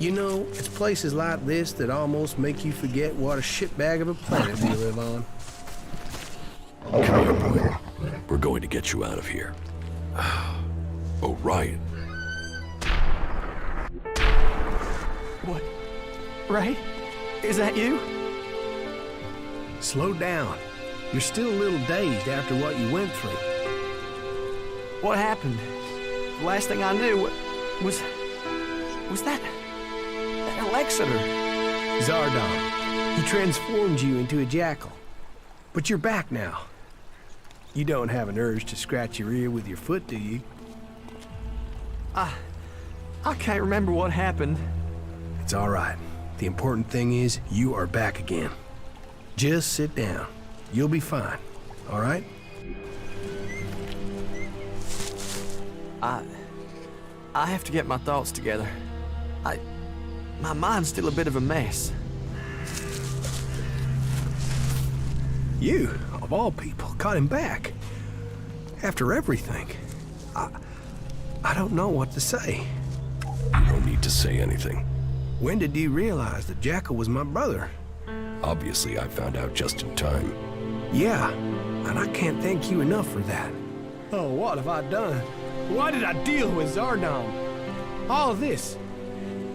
You know, it's places like this that almost make you forget what a shitbag of a planet we live on. Come here, boy. We're going to get you out of here. Oh, Ryan. What? Ray? Is that you? Slow down. You're still a little dazed after what you went through. What happened? The last thing I knew was that Alexander. Zardon. He transformed you into a jackal. But you're back now. You don't have an urge to scratch your ear with your foot, do you? I can't remember what happened. It's all right. The important thing is you are back again. Just sit down. You'll be fine, all right? I have to get my thoughts together. My mind's still a bit of a mess. You, of all people, got him back. After everything. I don't know what to say. You don't need to say anything. When did you realize that Jackal was my brother? Obviously, I found out just in time. Yeah, and I can't thank you enough for that. Oh, what have I done? Why did I deal with Zardon? All this.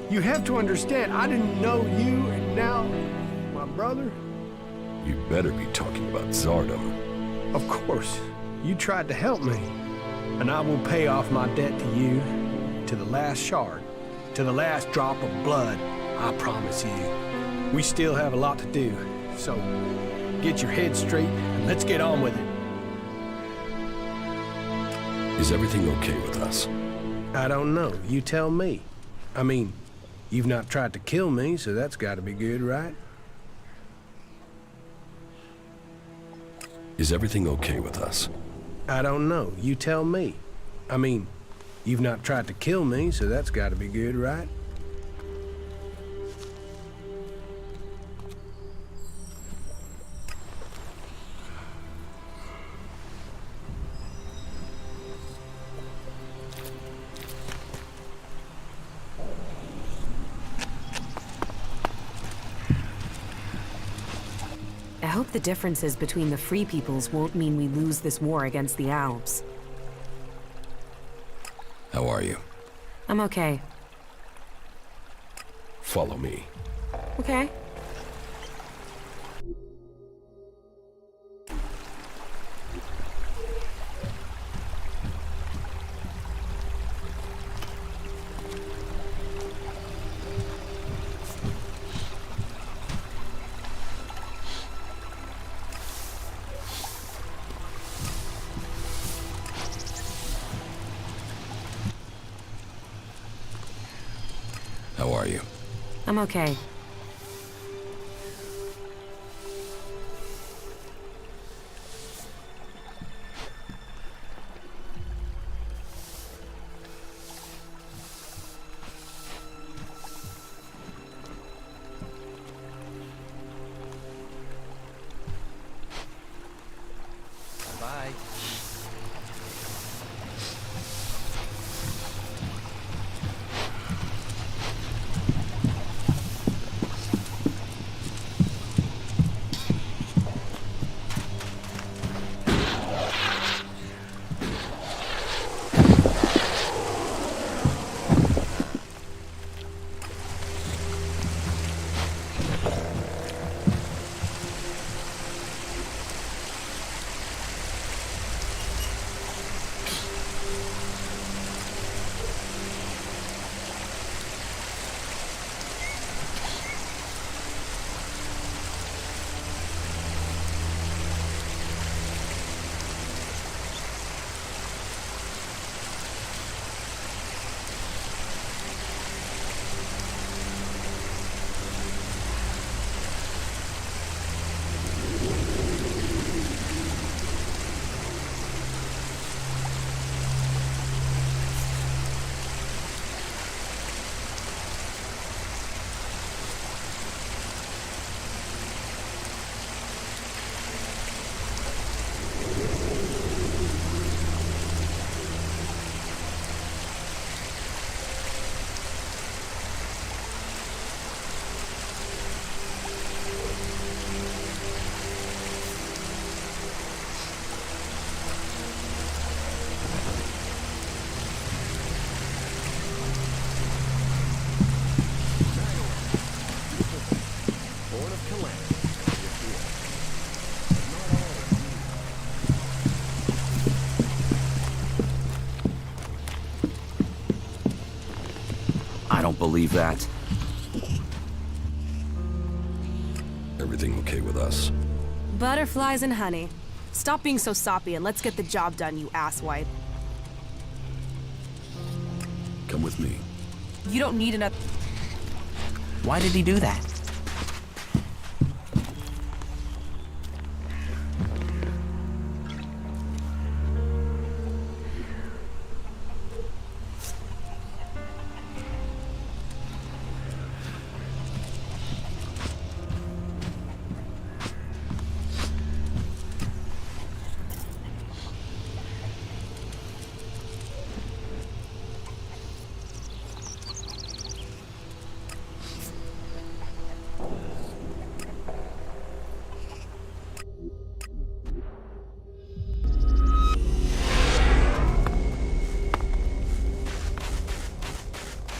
You have to understand, I didn't know you, and now, my brother? You'd better be talking about Zardon. Of course. You tried to help me. And I will pay off my debt to you, to the last shard, to the last drop of blood, I promise you. We still have a lot to do, so get your head straight and let's get on with it. Is everything okay with us? I don't know. You tell me. I mean, you've not tried to kill me, so that's gotta be good, right? Is everything okay with us? I don't know. You tell me. I mean, you've not tried to kill me, so that's gotta be good, right? I hope the differences between the Free Peoples won't mean we lose this war against the Alps. How are you? I'm okay. Follow me. Okay. How are you? I'm okay. Bye. don't believe that. Everything okay with us? Butterflies and honey. Stop being so soppy and let's get the job done, you asswipe. Come with me. You don't need another. Why did he do that?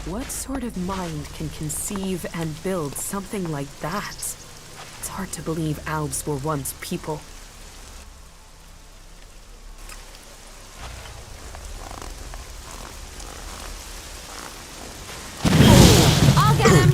What sort of mind can conceive and build something like that? It's hard to believe Albs were once people. I'll get him!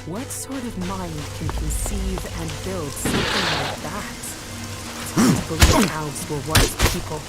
What sort of mind can conceive and build something like that? It's hard to believe Albs were once people.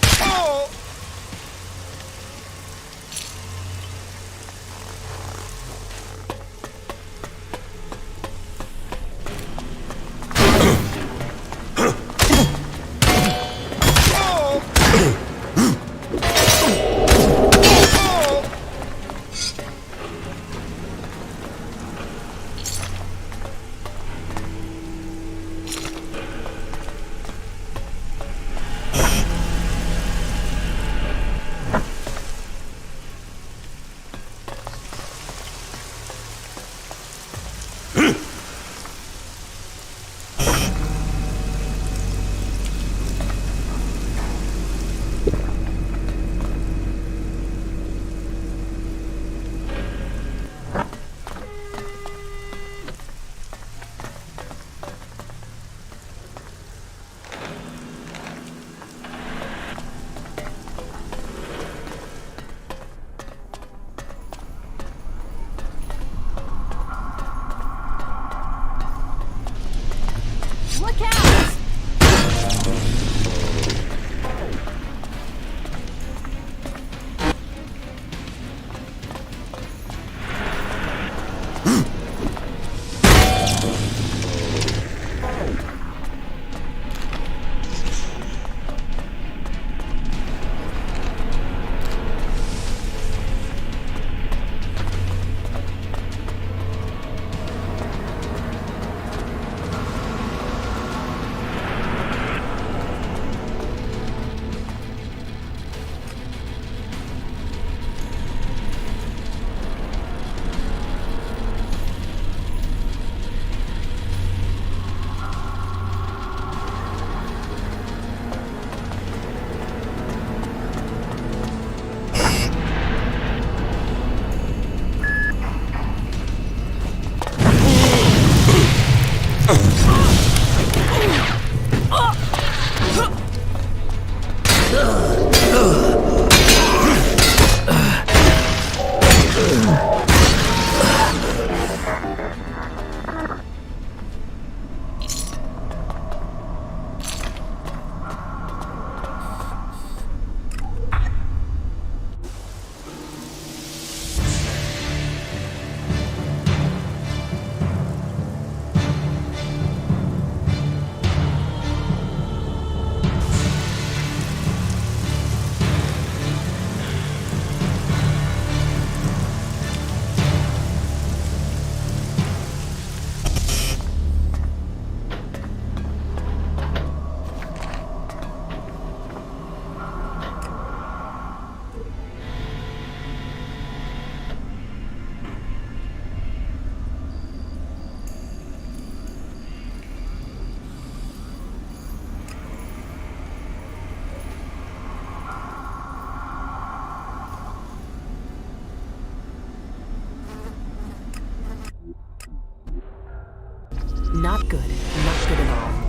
Not good. Not good at all.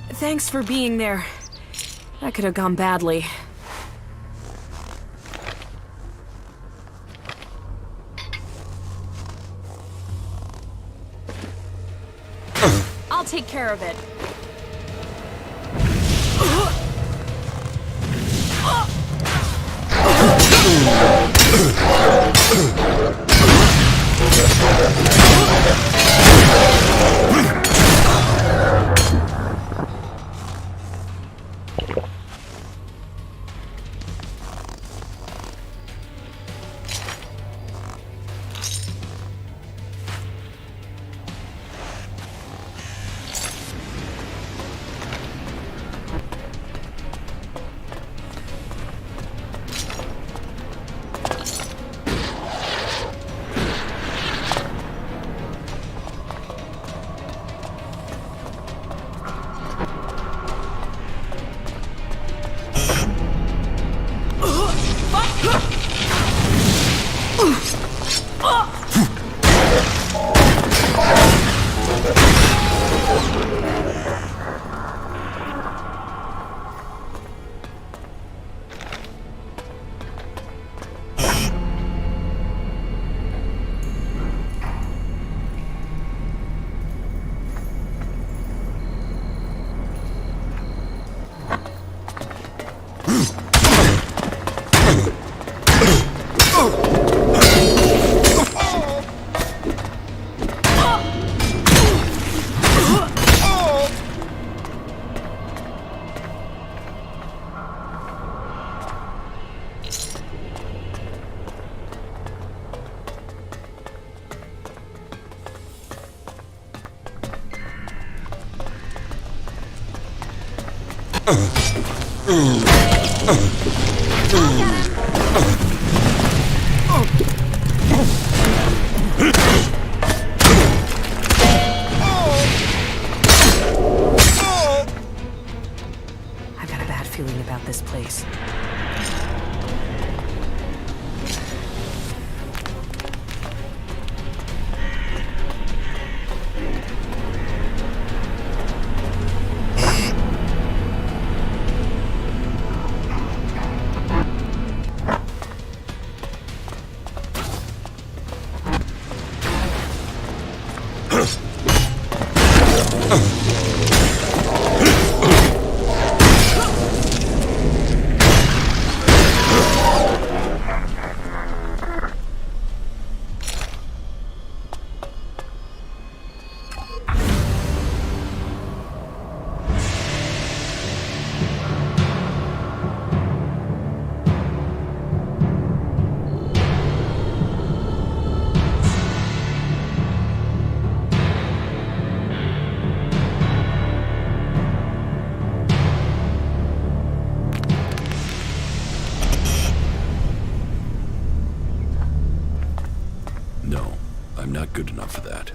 Thanks for being there. That could have gone badly. I'll take care of it. I've got a bad feeling about this place. No, I'm not good enough for that.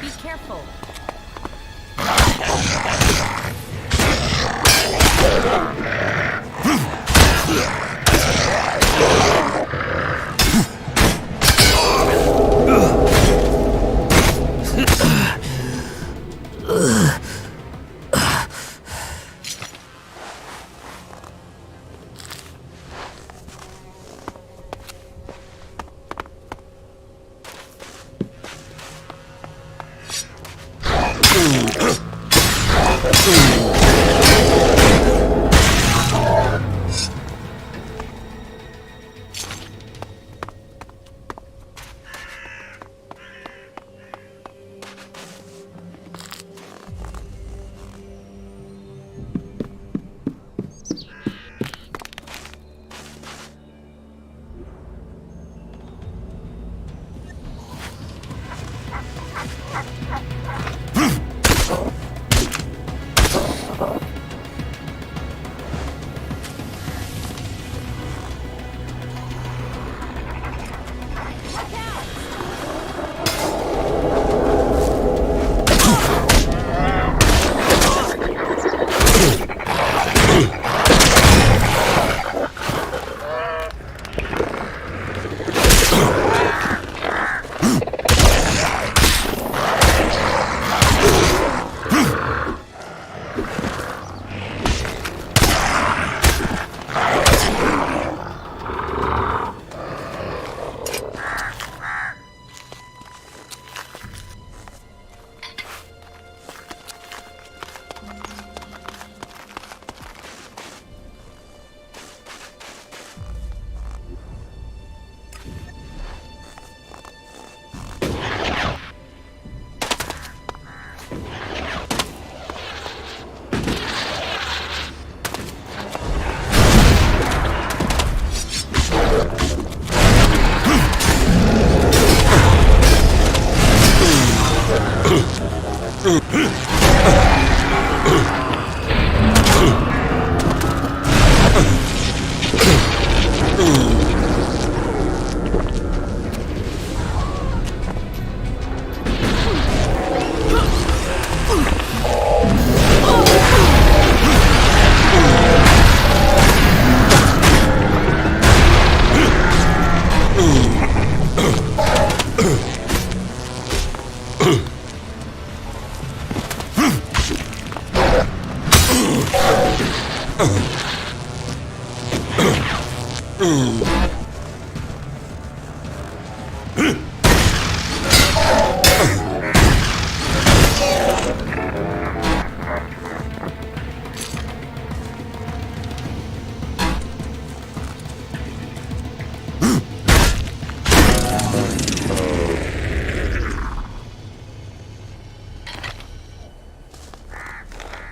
Be careful.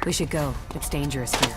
We should go. It's dangerous here.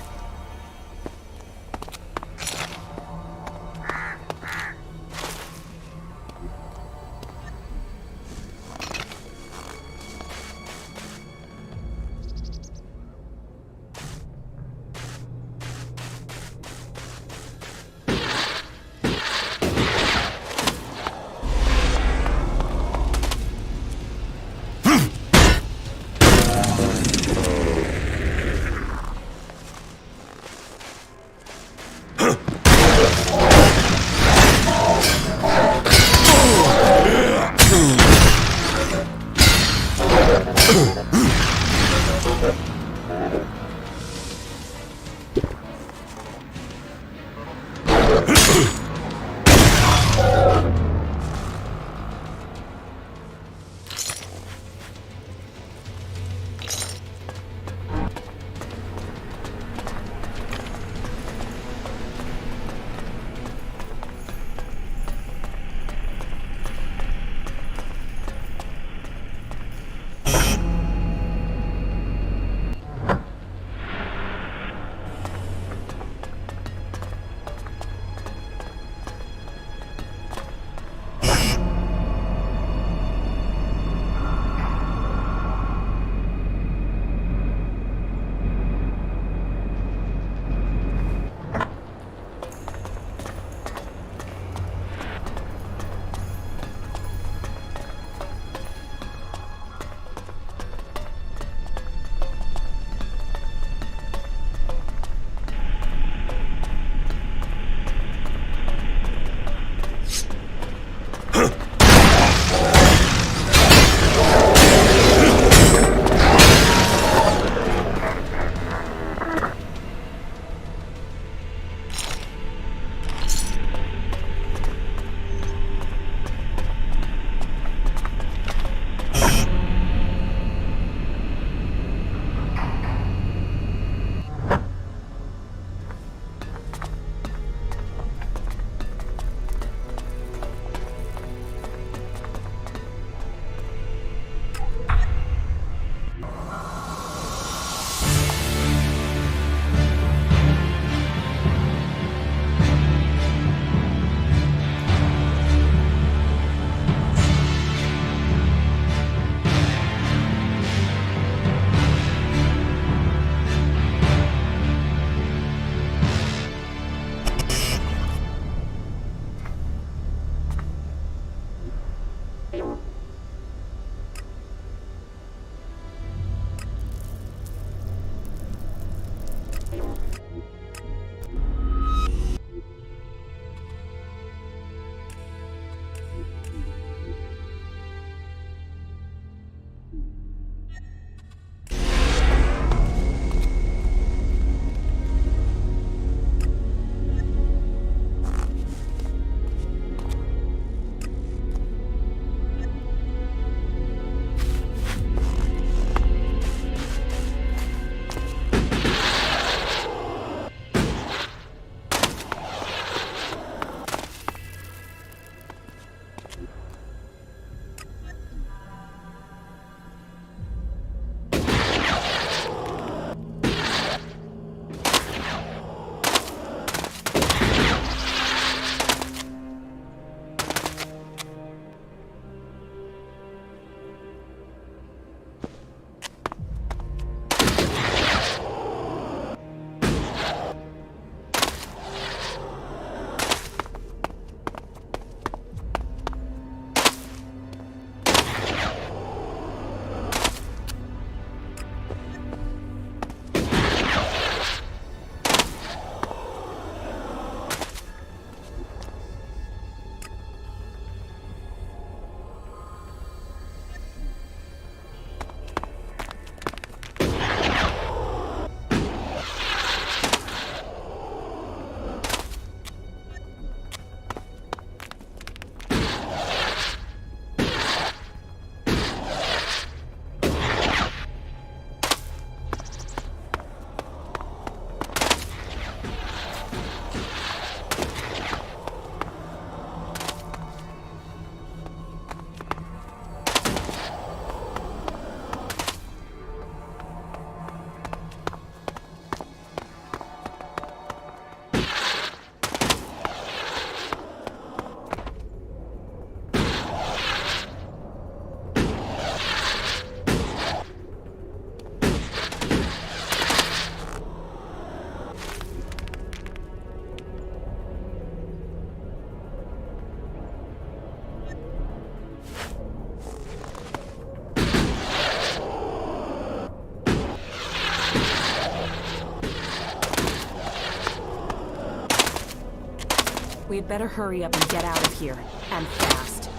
We'd better hurry up and get out of here. And fast.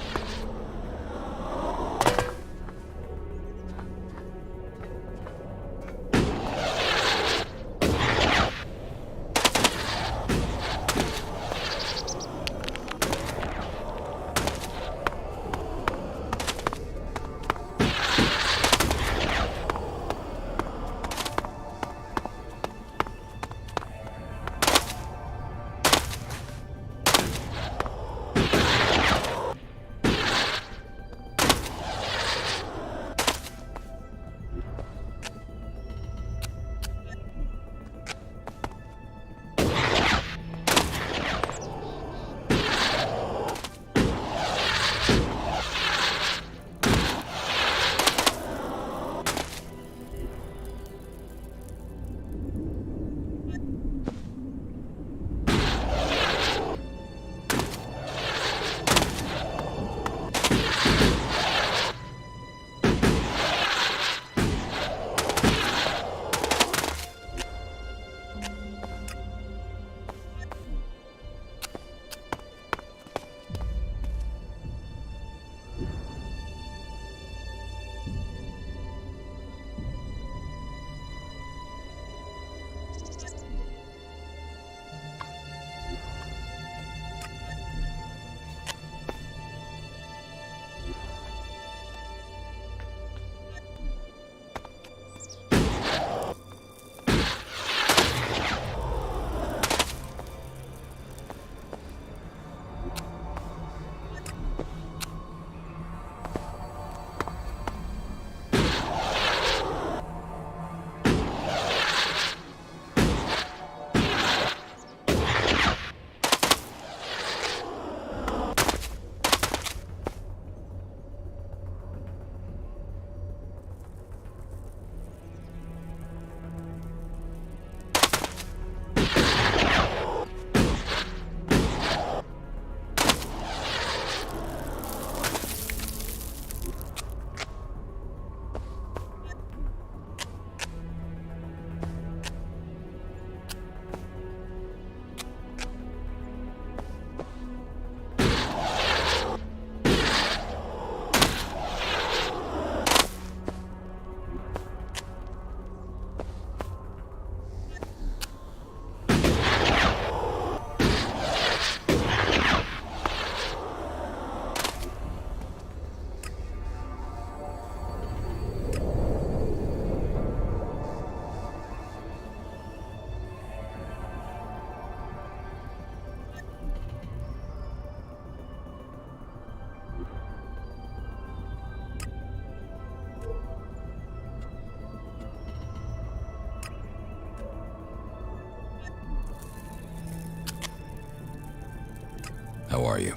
How are you?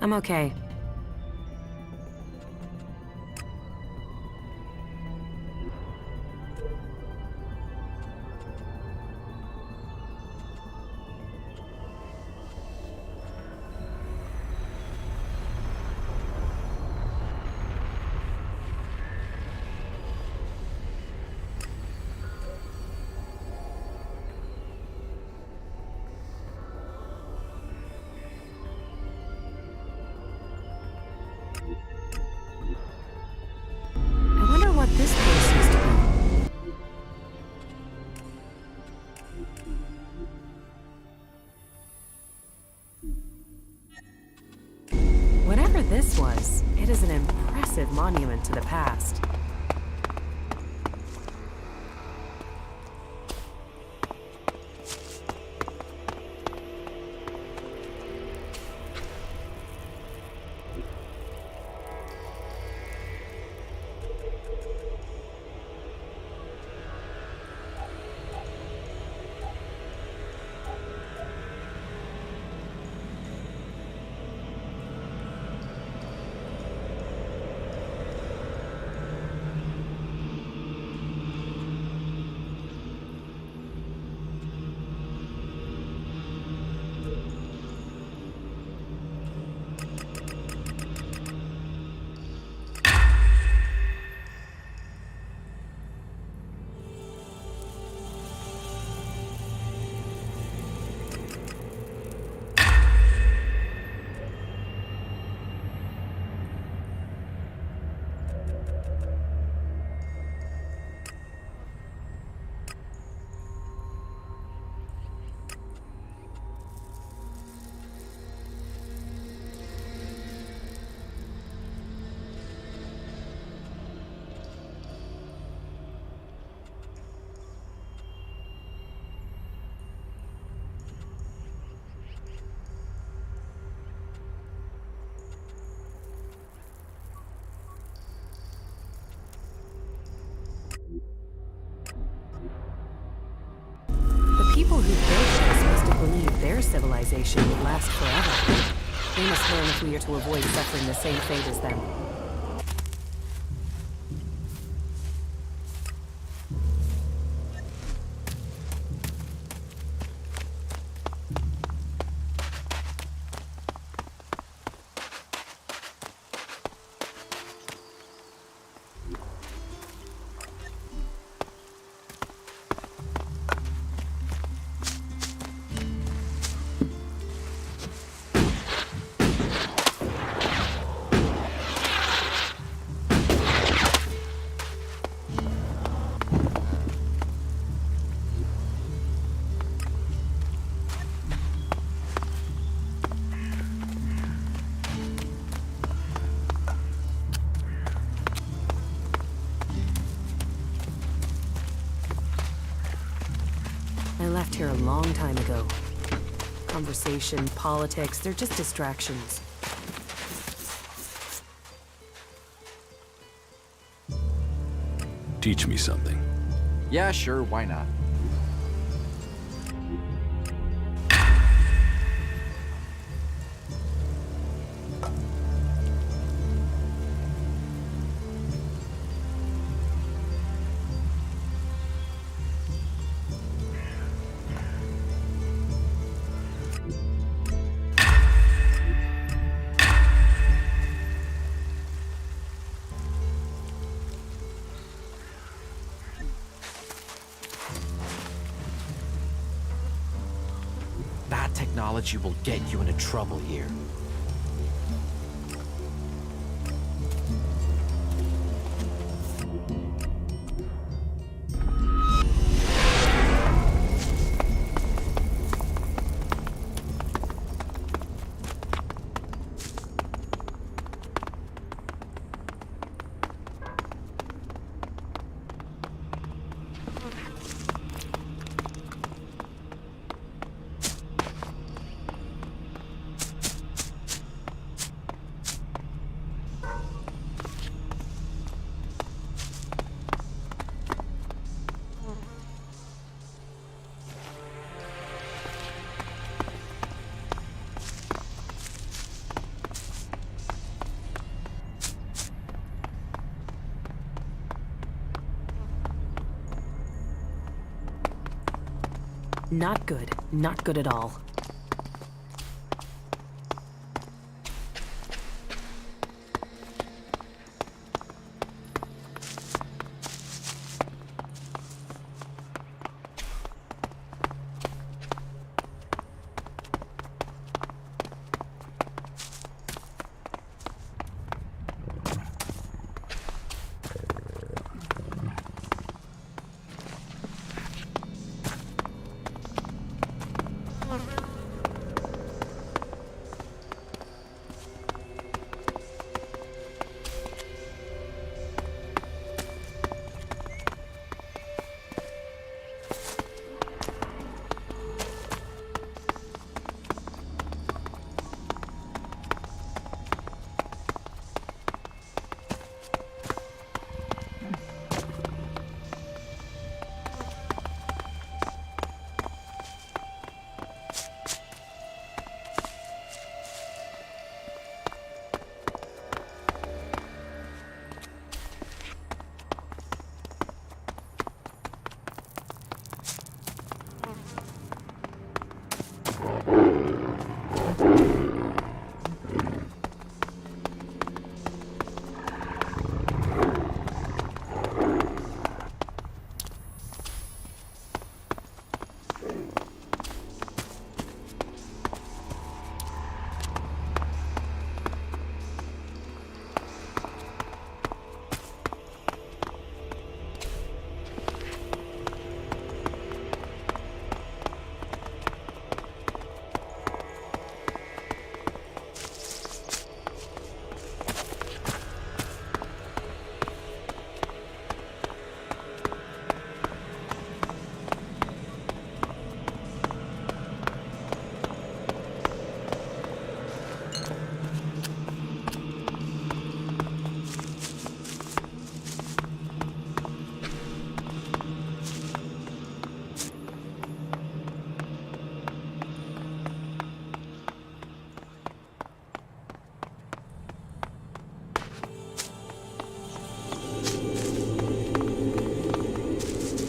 I'm okay. I wonder what this place used to be. Whatever this was, it is an impressive monument to the past. civilization would last forever. We must learn if we are to avoid suffering the same fate as them. I left here a long time ago. Conversation, politics, they're just distractions. Teach me something. Yeah, sure, why not? That technology will get you into trouble here. Not good. Not good at all.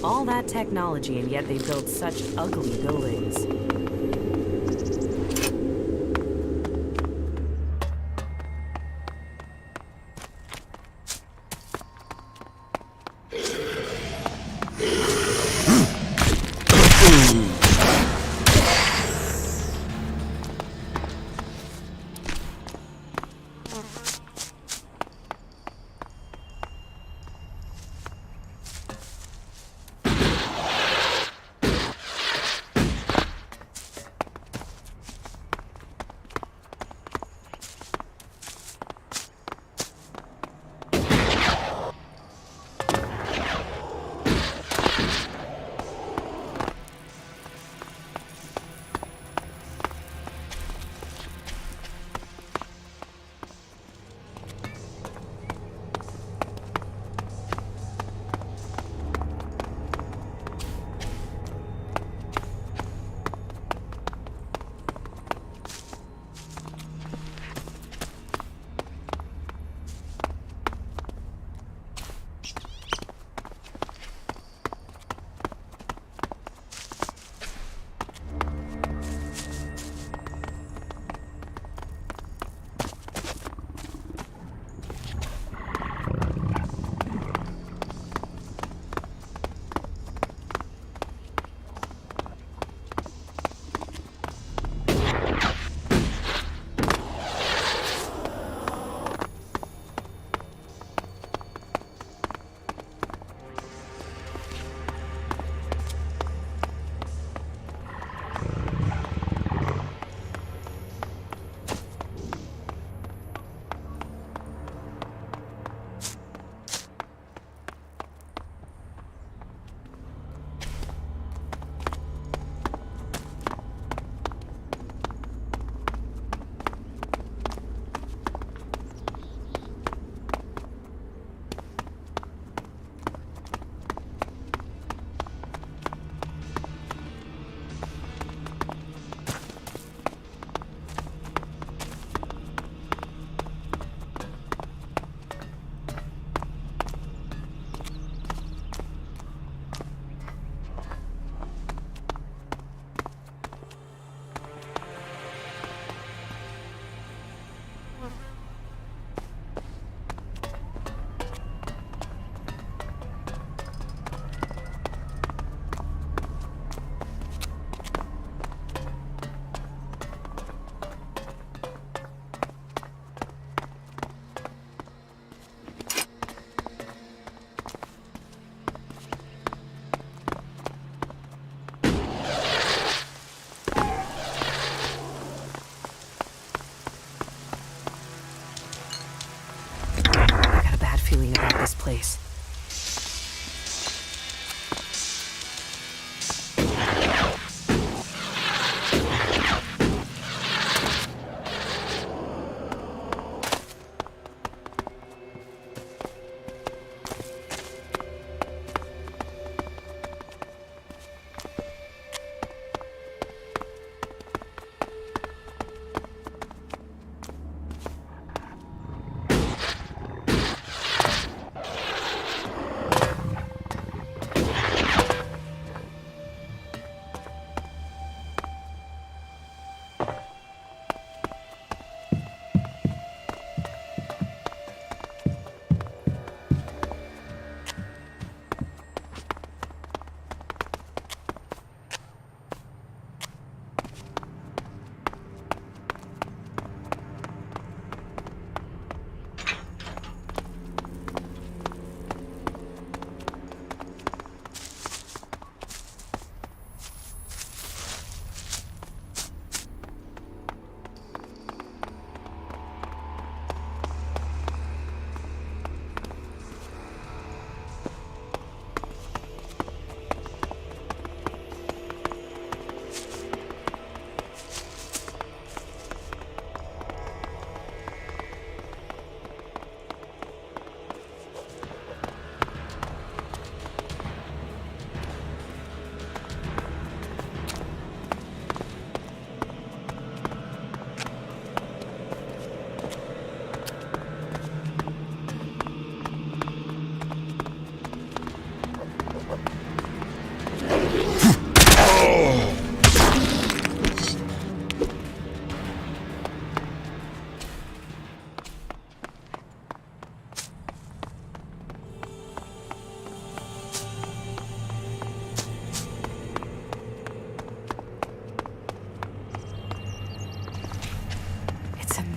All that technology, and yet they build such ugly buildings.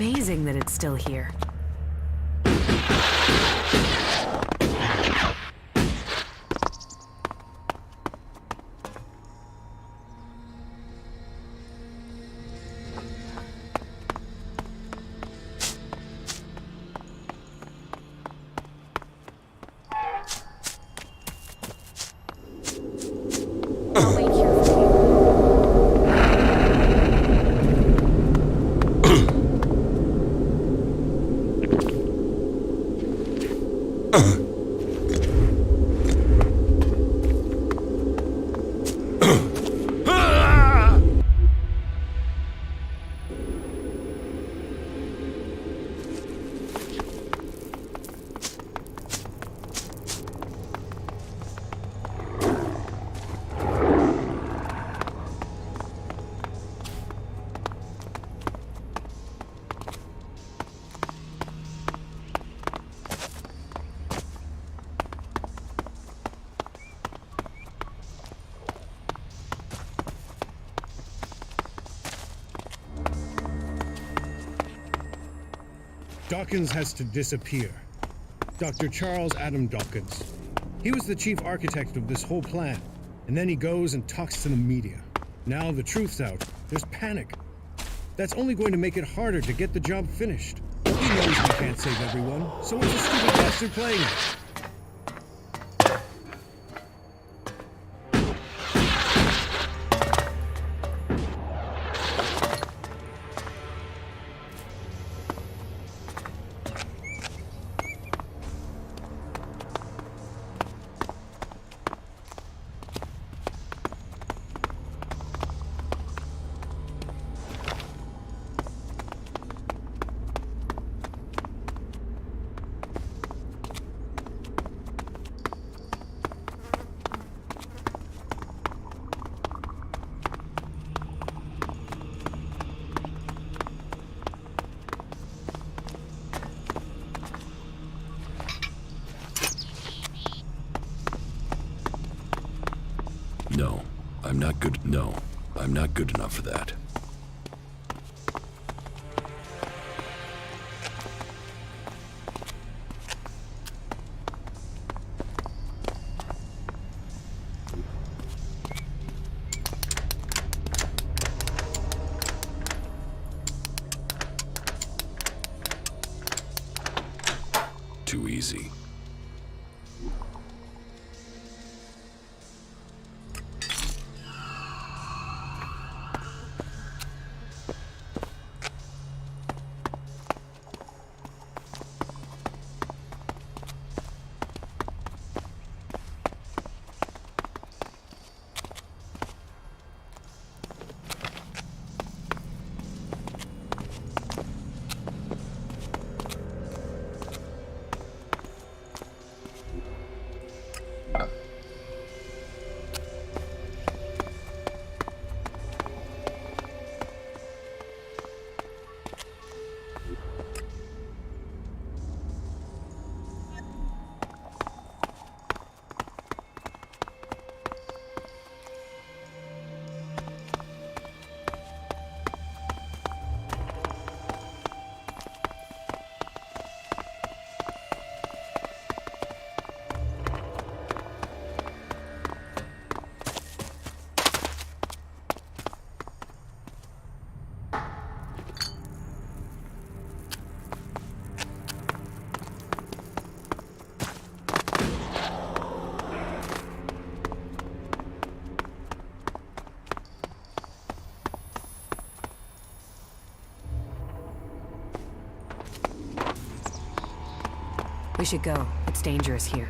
Amazing that it's still here. I'll wait here for you. Dawkins has to disappear. Dr. Charles Adam Dawkins. He was the chief architect of this whole plan, and then he goes and talks to the media. Now the truth's out. There's panic. That's only going to make it harder to get the job finished. He knows we can't save everyone, so what's the stupid bastard playing it? No, I'm not good. No, I'm not good enough for that. Too easy. We should go. It's dangerous here.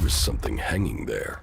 was something hanging there.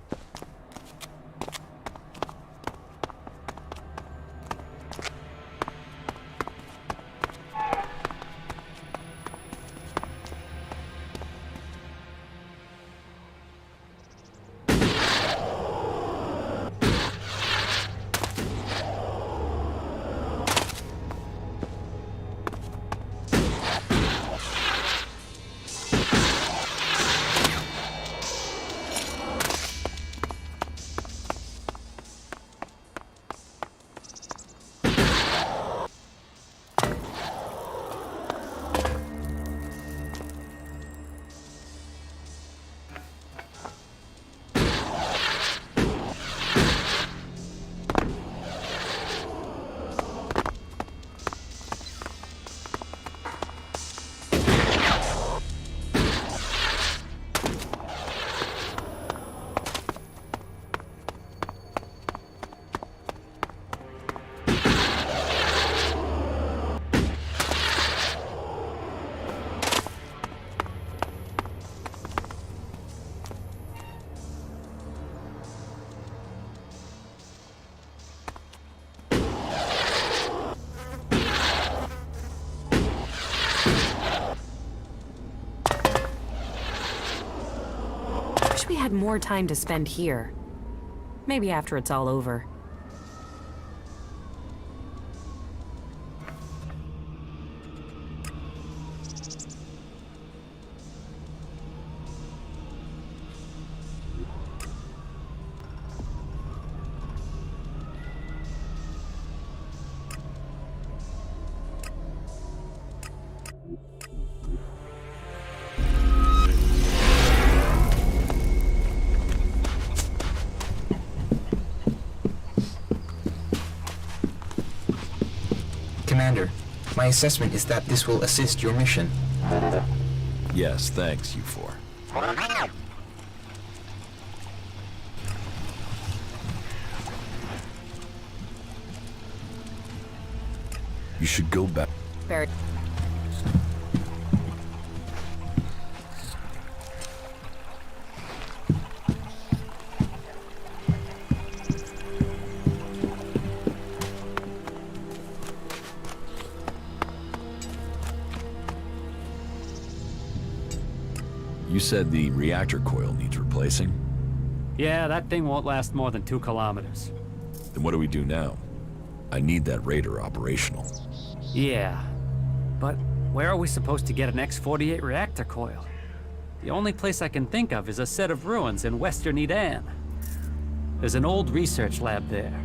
Wish we had more time to spend here. Maybe after it's all over. Commander, my assessment is that this will assist your mission. Yes, thanks, you four. You should go back. Very. You said the reactor coil needs replacing? Yeah, that thing won't last more than 2 kilometers. Then what do we do now? I need that Raider operational. Yeah, but where are we supposed to get an X-48 reactor coil? The only place I can think of is a set of ruins in western Edan. There's an old research lab there.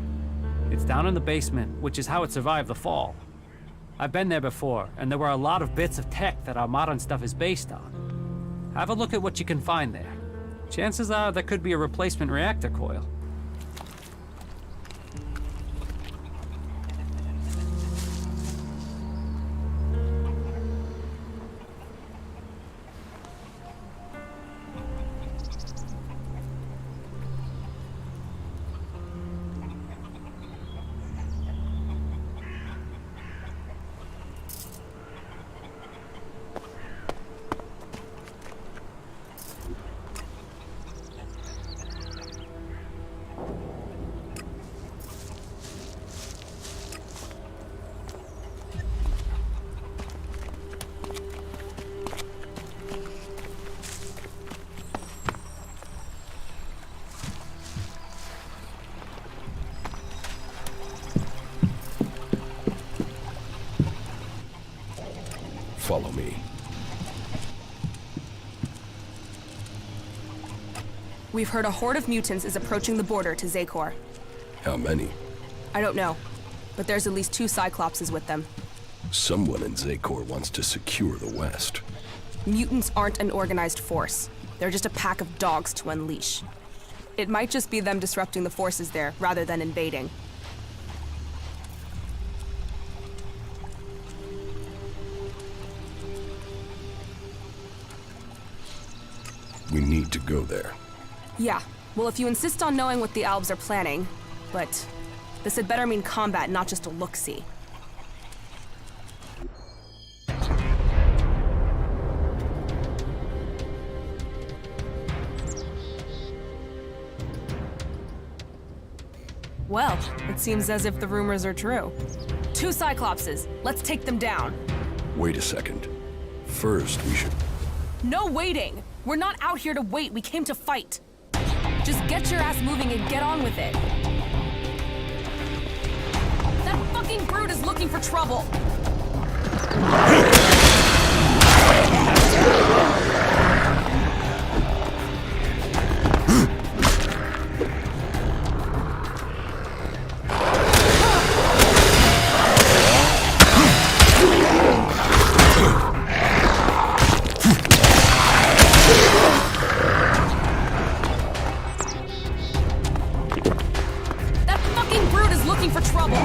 It's down in the basement, which is how it survived the fall. I've been there before, and there were a lot of bits of tech that our modern stuff is based on. Have a look at what you can find there. Chances are there could be a replacement reactor coil. Follow me. We've heard a horde of mutants is approaching the border to Zakor. How many? I don't know, but there's at least 2 Cyclopses with them. Someone in Zakor wants to secure the West. Mutants aren't an organized force. They're just a pack of dogs to unleash. It might just be them disrupting the forces there, rather than invading. We need to go there. Yeah, well, if you insist on knowing what the Albs are planning, but this had better mean combat, not just a look-see. Well, it seems as if the rumors are true. 2 Cyclopses. Let's take them down. Wait a second. First, we should... No waiting! We're not out here to wait, we came to fight. Just get your ass moving and get on with it. That fucking brute is looking for trouble! That fucking brute is looking for trouble!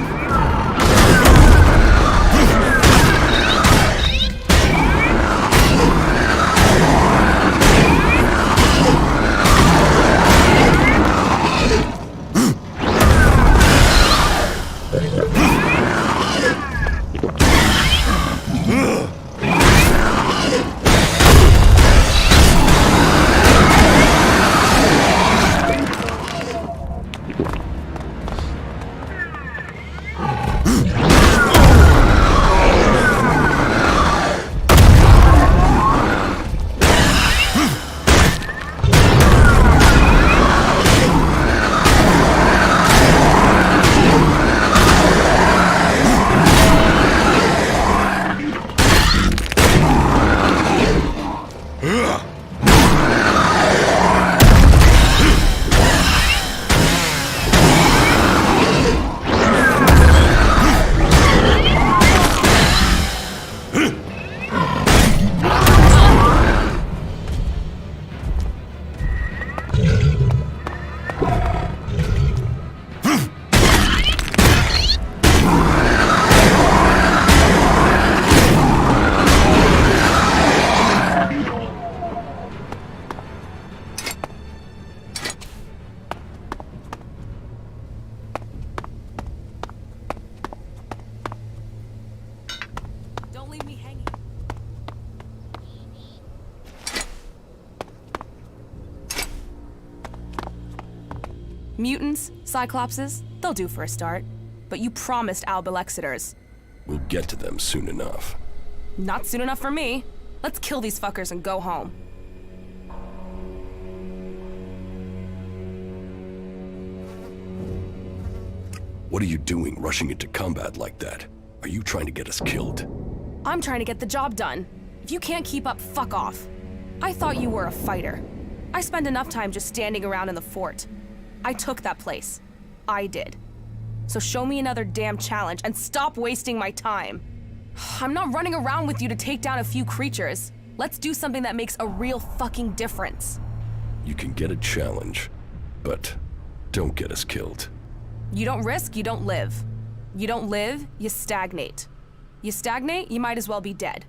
Don't leave me hanging. Mutants, Cyclopses, they'll do for a start. But you promised ELEXiters. We'll get to them soon enough. Not soon enough for me. Let's kill these fuckers and go home. What are you doing, rushing into combat like that? Are you trying to get us killed? I'm trying to get the job done. If you can't keep up, fuck off. I thought you were a fighter. I spend enough time just standing around in the fort. I took that place. I did. So show me another damn challenge and stop wasting my time. I'm not running around with you to take down a few creatures. Let's do something that makes a real fucking difference. You can get a challenge, but don't get us killed. You don't risk, you don't live. You don't live, you stagnate. You stagnate, you might as well be dead.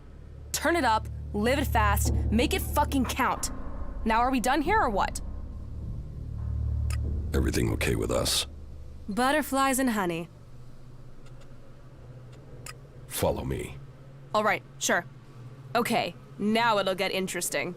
Turn it up, live it fast, make it fucking count. Now are we done here or what? Everything okay with us? Butterflies and honey. Follow me. All right, sure. Okay, now it'll get interesting.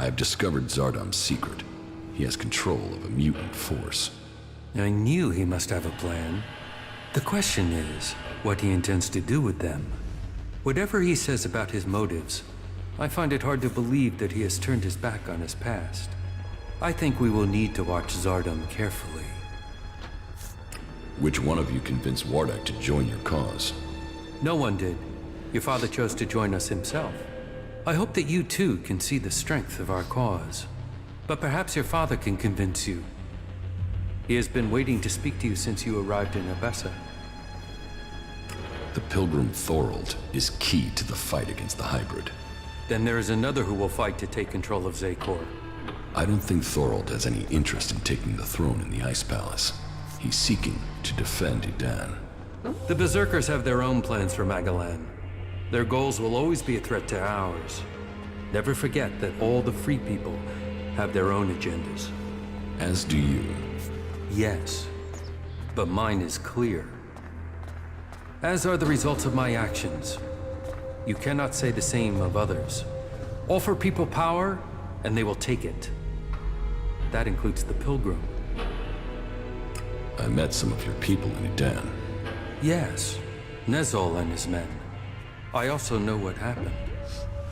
I have discovered Zardom's secret. He has control of a mutant force. I knew he must have a plan. The question is, what he intends to do with them. Whatever he says about his motives, I find it hard to believe that he has turned his back on his past. I think we will need to watch Zardom carefully. Which one of you convinced Wardak to join your cause? No one did. Your father chose to join us himself. I hope that you too can see the strength of our cause. But perhaps your father can convince you. He has been waiting to speak to you since you arrived in Abessa. The Pilgrim Thorold is key to the fight against the hybrid. Then there is another who will fight to take control of Zakor. I don't think Thorold has any interest in taking the throne in the Ice Palace. He's seeking to defend Edan. The Berserkers have their own plans for Magalan. Their goals will always be a threat to ours. Never forget that all the free people have their own agendas. As do you. Yes, but mine is clear. As are the results of my actions. You cannot say the same of others. Offer people power, and they will take it. That includes the Pilgrim. I met some of your people in Edan. Yes, Nezol and his men. I also know what happened.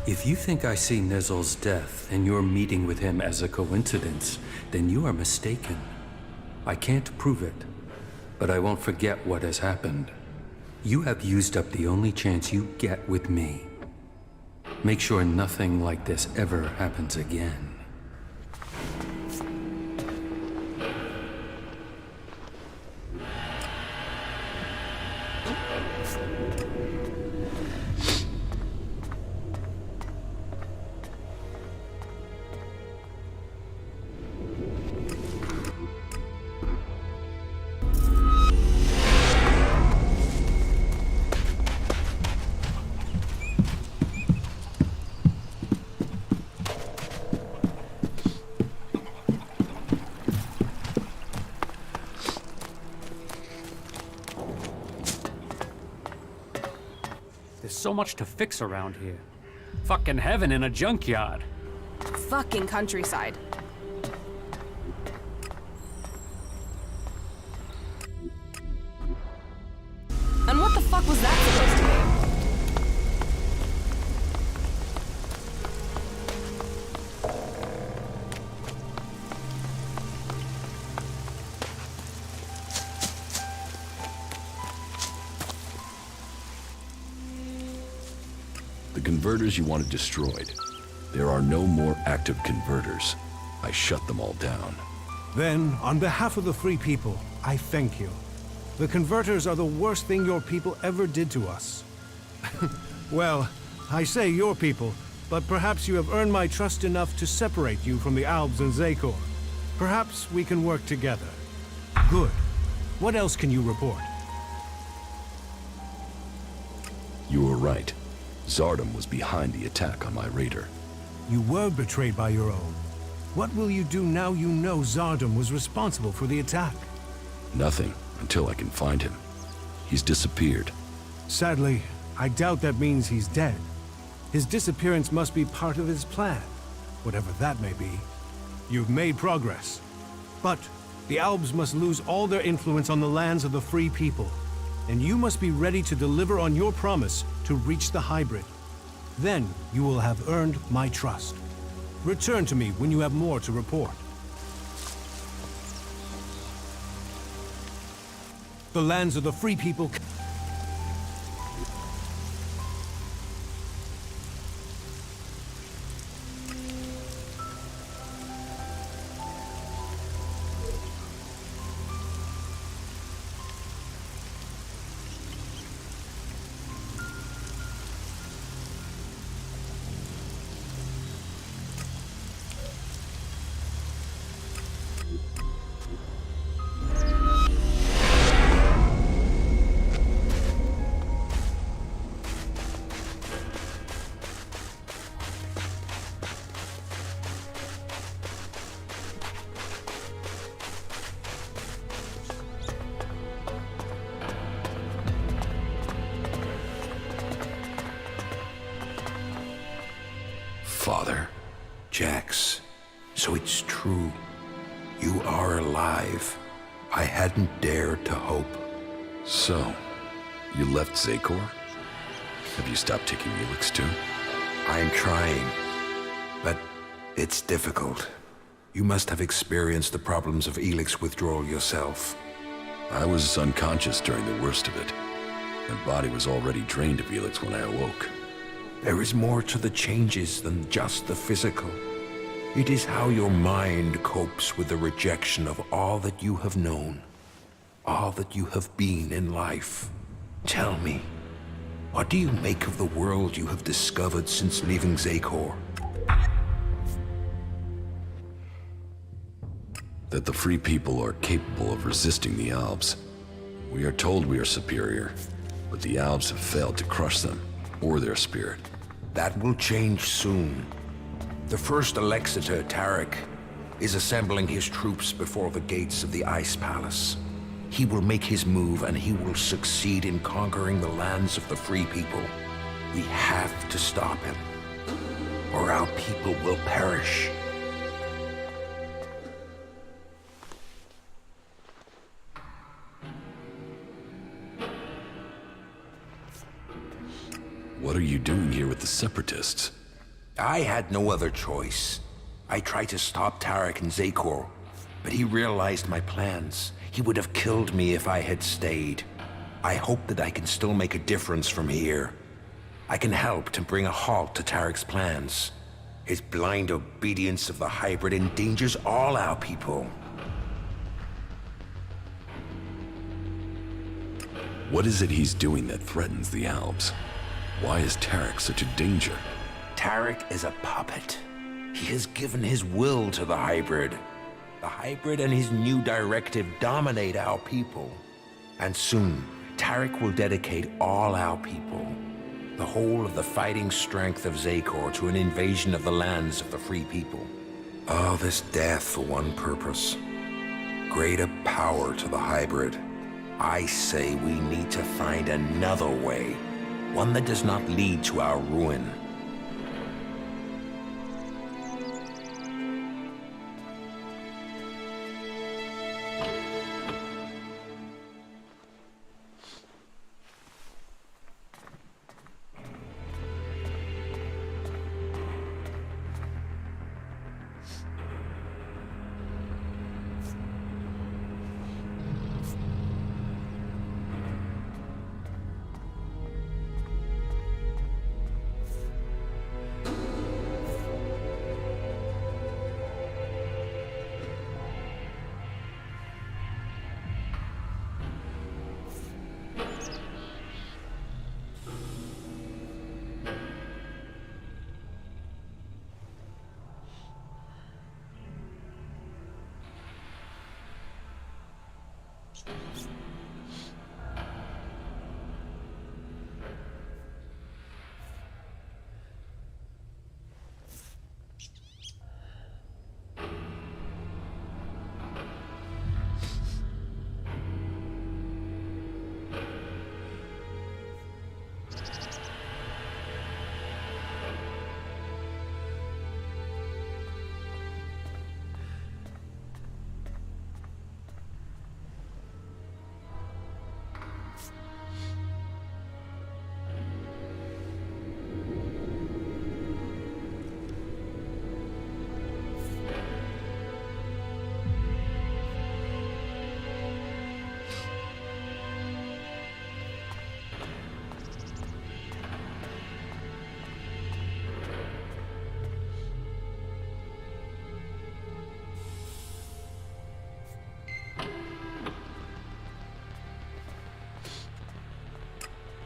If you think I see Nezol's death and your meeting with him as a coincidence, then you are mistaken. I can't prove it, but I won't forget what has happened. You have used up the only chance you get with me. Make sure nothing like this ever happens again. There's so much to fix around here. Fucking heaven in a junkyard. Fucking countryside. And what the fuck was that supposed to be? The converters you wanted destroyed. There are no more active converters. I shut them all down. Then, on behalf of the Free People, I thank you. The converters are the worst thing your people ever did to us. Well, I say your people, but perhaps you have earned my trust enough to separate you from the Albs and Zakor. Perhaps we can work together. Good. What else can you report? You were right. Zardom was behind the attack on my raider. You were betrayed by your own. What will you do now you know Zardom was responsible for the attack? Nothing, until I can find him. He's disappeared. Sadly, I doubt that means he's dead. His disappearance must be part of his plan, whatever that may be. You've made progress. But the Albs must lose all their influence on the lands of the Free People, and you must be ready to deliver on your promise to reach the hybrid. Then you will have earned my trust. Return to me when you have more to report. The lands of the Free People. Jax, so it's true. You are alive. I hadn't dared to hope. So, you left Zakor? Have you stopped taking ELEX too? I'm trying, but it's difficult. You must have experienced the problems of ELEX withdrawal yourself. I was unconscious during the worst of it. My body was already drained of ELEX when I awoke. There is more to the changes than just the physical. It is how your mind copes with the rejection of all that you have known, all that you have been in life. Tell me, what do you make of the world you have discovered since leaving Zakor? That the free people are capable of resisting the Albs. We are told we are superior, but the Albs have failed to crush them, or their spirit. That will change soon. The first Alexitor, Tarek, is assembling his troops before the gates of the Ice Palace. He will make his move, and he will succeed in conquering the lands of the free people. We have to stop him, or our people will perish. What are you doing here with the Separatists? I had no other choice. I tried to stop Tarek and Zakor, but he realized my plans. He would have killed me if I had stayed. I hope that I can still make a difference from here. I can help to bring a halt to Tarek's plans. His blind obedience of the hybrid endangers all our people. What is it he's doing that threatens the Albs? Why is Tarek such a danger? Tarek is a puppet. He has given his will to the hybrid. The hybrid and his new directive dominate our people. And soon, Tarek will dedicate all our people, the whole of the fighting strength of Zakor, to an invasion of the lands of the free people. All this death for one purpose. Greater power to the hybrid. I say we need to find another way. One that does not lead to our ruin.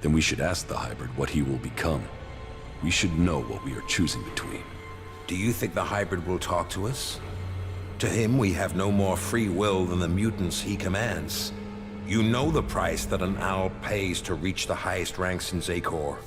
Then we should ask the hybrid what he will become. We should know what we are choosing between. Do you think the hybrid will talk to us? To him, we have no more free will than the mutants he commands. You know the price that an owl pays to reach the highest ranks in Zakor.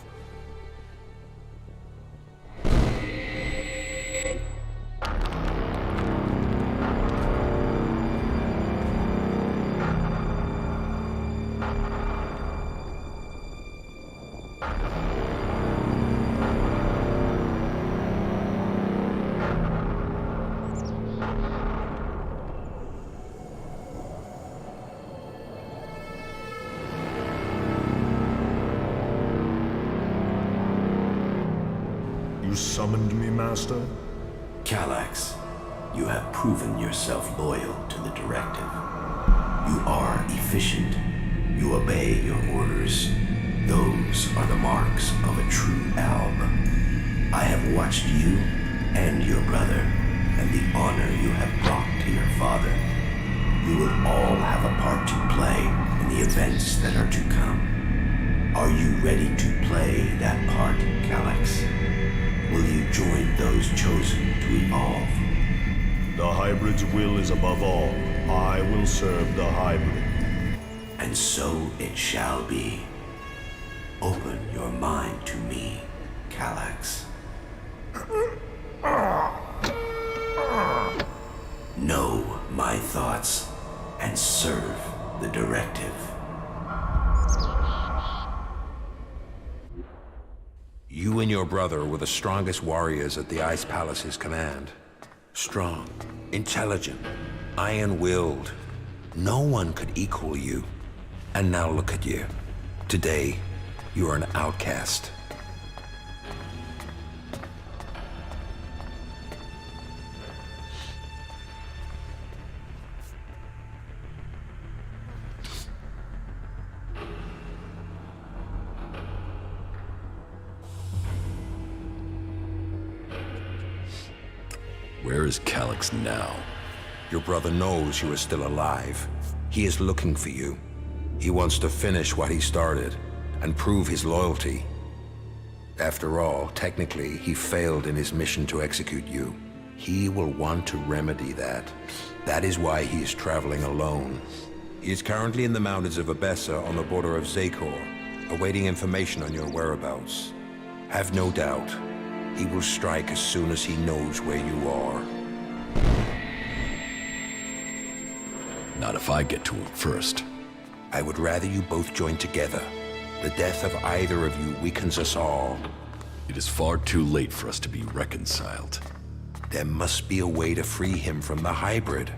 summoned me, Master? Calax, you have proven yourself loyal to the directive. You are efficient. You obey your orders. Those are the marks of a true alb. I have watched you and your brother, and the honor you have brought to your father. You will all have a part to play in the events that are to come. Are you ready to play that part, Calax? Will you join those chosen to evolve? The hybrid's will is above all. I will serve the hybrid. And so it shall be. Open your mind to me, Calax. Know my thoughts and serve the directive. You and your brother were the strongest warriors at the Ice Palace's command. Strong, intelligent, iron-willed. No one could equal you. And now look at you. Today, you are an outcast. Where is Calax now? Your brother knows you are still alive. He is looking for you. He wants to finish what he started and prove his loyalty. After all, technically, he failed in his mission to execute you. He will want to remedy that. That is why he is traveling alone. He is currently in the mountains of Abessa on the border of Zakor, awaiting information on your whereabouts. Have no doubt, he will strike as soon as he knows where you are. Not if I get to him first. I would rather you both join together. The death of either of you weakens us all. It is far too late for us to be reconciled. There must be a way to free him from the hybrid.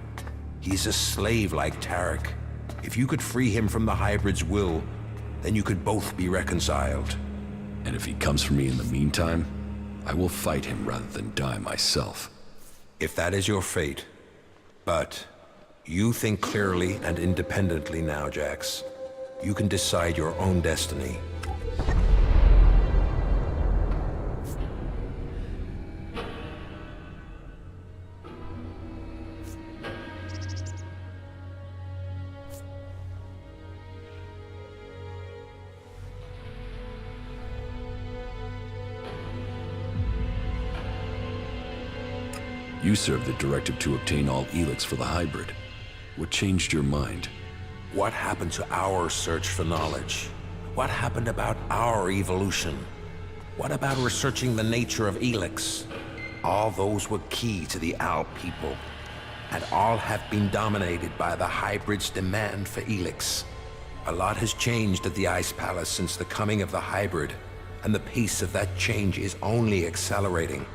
He's a slave like Tarek. If you could free him from the hybrid's will, then you could both be reconciled. And if he comes for me in the meantime, I will fight him rather than die myself. If that is your fate. But you think clearly and independently now, Jax. You can decide your own destiny. You served the directive to obtain all ELEX for the hybrid. What changed your mind? What happened to our search for knowledge? What happened about our evolution? What about researching the nature of ELEX? All those were key to the Owl people, and all have been dominated by the hybrid's demand for ELEX. A lot has changed at the Ice Palace since the coming of the hybrid, and the pace of that change is only accelerating.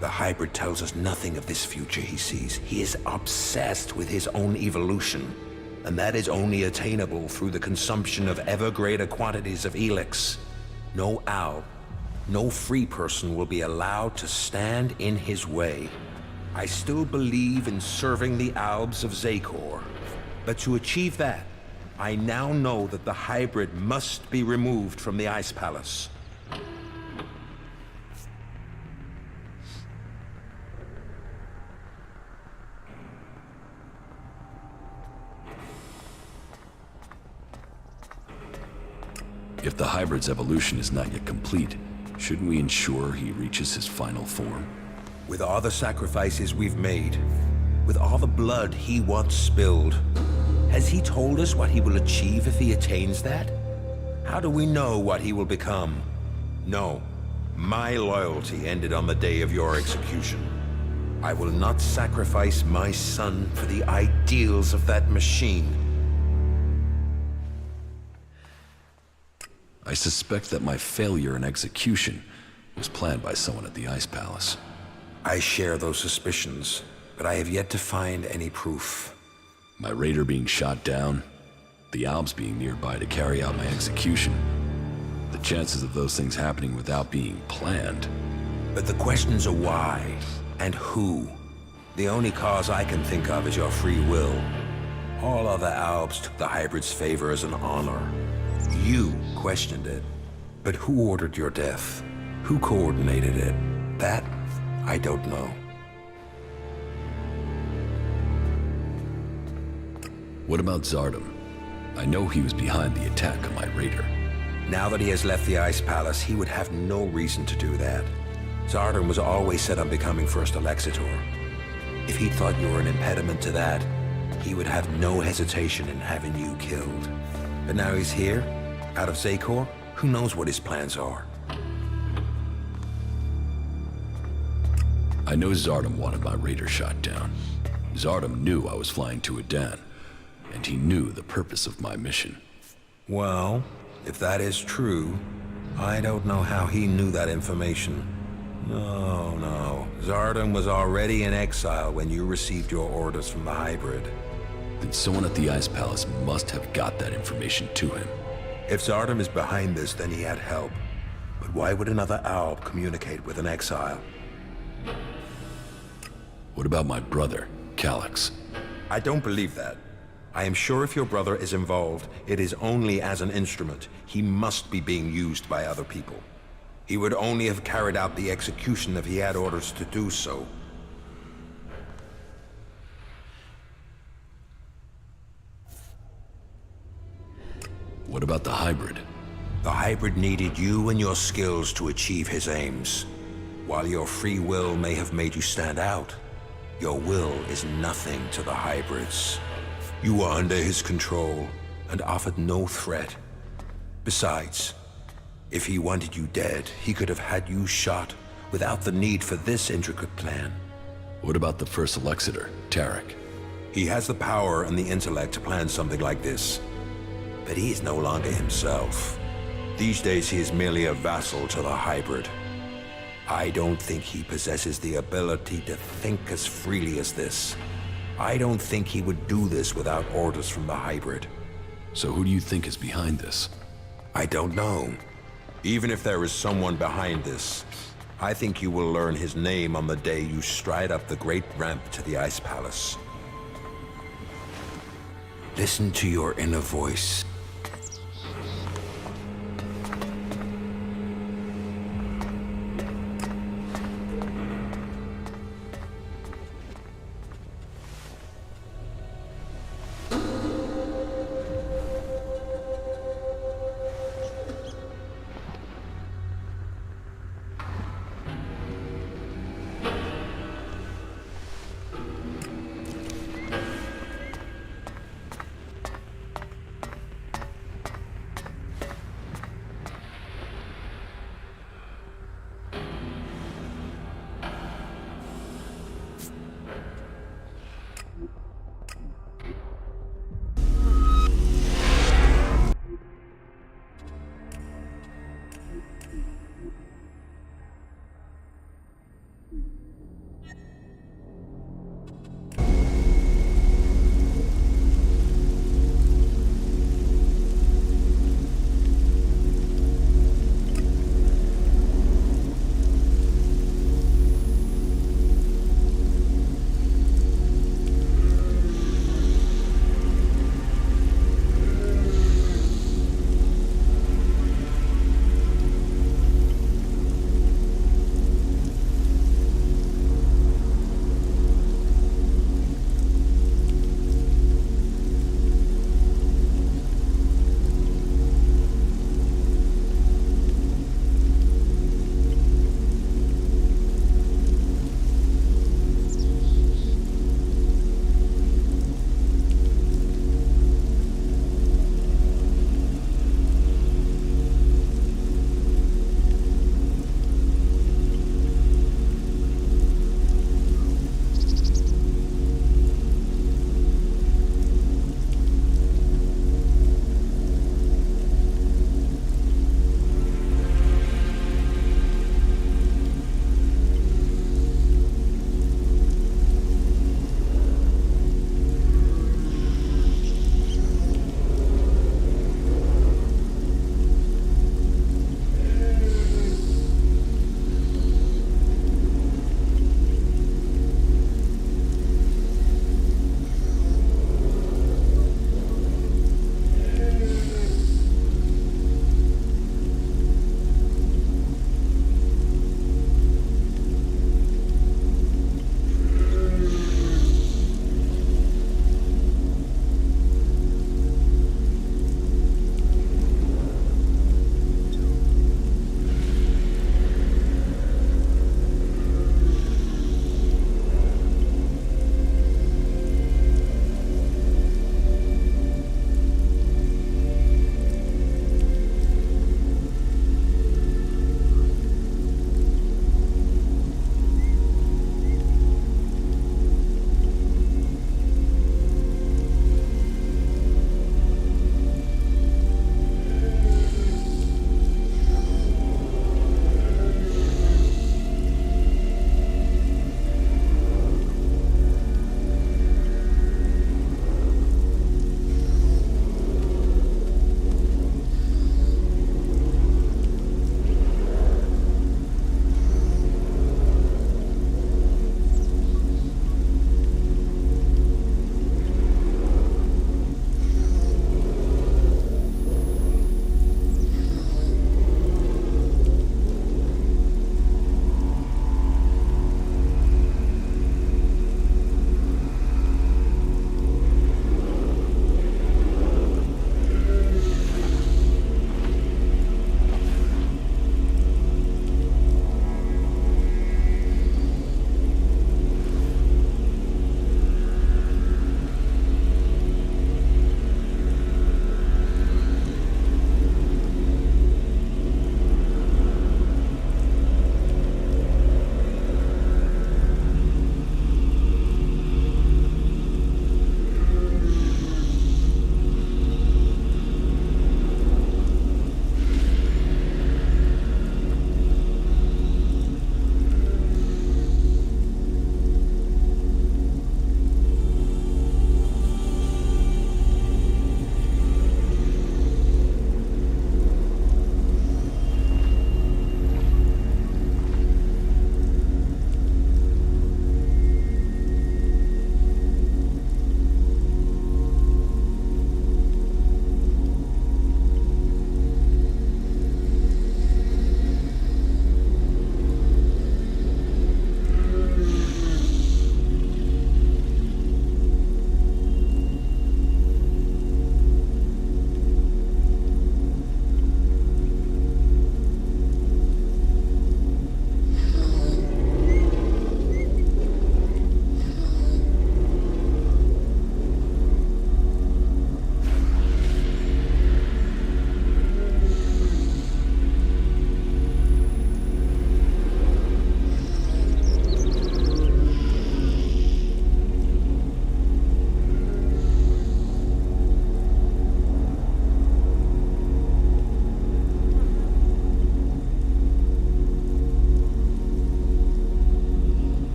The hybrid tells us nothing of this future he sees. He is obsessed with his own evolution, and that is only attainable through the consumption of ever greater quantities of ELEX. No owl, no free person will be allowed to stand in his way. I still believe in serving the Albs of Zakor, but to achieve that, I now know that the hybrid must be removed from the Ice Palace. If the hybrid's evolution is not yet complete, shouldn't we ensure he reaches his final form? With all the sacrifices we've made, with all the blood he once spilled, has he told us what he will achieve if he attains that? How do we know what he will become? No, my loyalty ended on the day of your execution. I will not sacrifice my son for the ideals of that machine. I suspect that my failure in execution was planned by someone at the Ice Palace. I share those suspicions, but I have yet to find any proof. My raider being shot down, the Albs being nearby to carry out my execution. The chances of those things happening without being planned But the questions are why and who. The only cause I can think of is your free will. All other Albs took the hybrid's favor as an honor. You questioned it. But who ordered your death? Who coordinated it? That, I don't know. What about Zardom? I know he was behind the attack on my raider. Now that he has left the Ice Palace, he would have no reason to do that. Zardom was always set on becoming First Elexitor. If he thought you were an impediment to that, he would have no hesitation in having you killed. But now he's here, out of Zakor, who knows what his plans are? I know Zardom wanted my raider shot down. Zardom knew I was flying to Adan, and he knew the purpose of my mission. Well, if that is true, I don't know how he knew that information. No. Zardom was already in exile when you received your orders from the hybrid. Then someone at the Ice Palace must have got that information to him. If Zardom is behind this, then he had help. But why would another Alb communicate with an exile? What about my brother, Calyx? I don't believe that. I am sure if your brother is involved, it is only as an instrument. He must be being used by other people. He would only have carried out the execution if he had orders to do so. What about the hybrid? The hybrid needed you and your skills to achieve his aims. While your free will may have made you stand out, your will is nothing to the hybrids. You were under his control and offered no threat. Besides, if he wanted you dead, he could have had you shot without the need for this intricate plan. What about the First Elexitor, Tarek? He has the power and the intellect to plan something like this. But he is no longer himself. These days he is merely a vassal to the hybrid. I don't think he possesses the ability to think as freely as this. I don't think he would do this without orders from the hybrid. So who do you think is behind this? I don't know. Even if there is someone behind this, I think you will learn his name on the day you stride up the great ramp to the Ice Palace. Listen to your inner voice.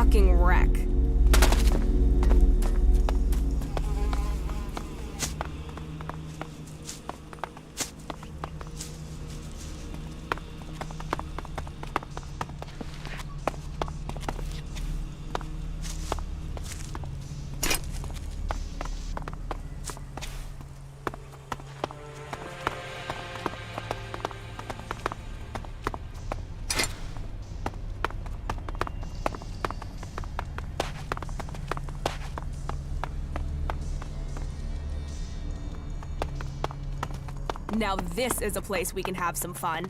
fucking wreck. Now this is a place we can have some fun.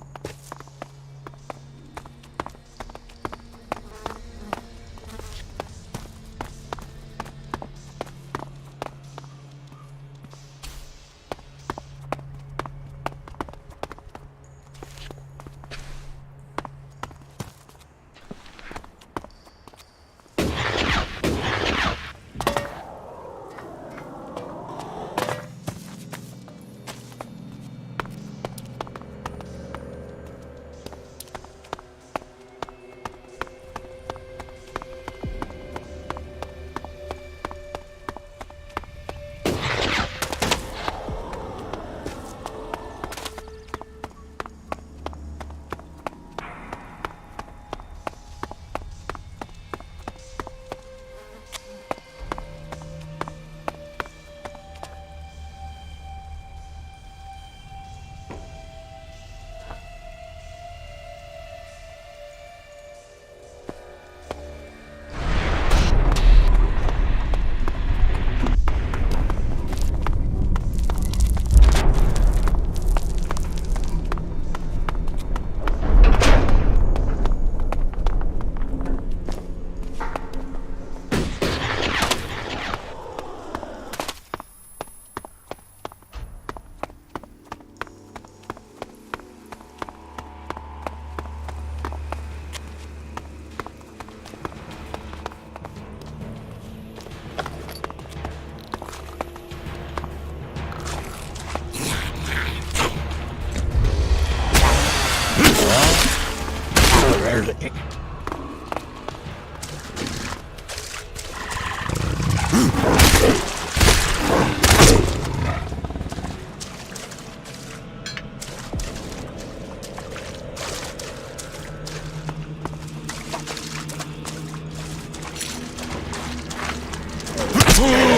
Oh!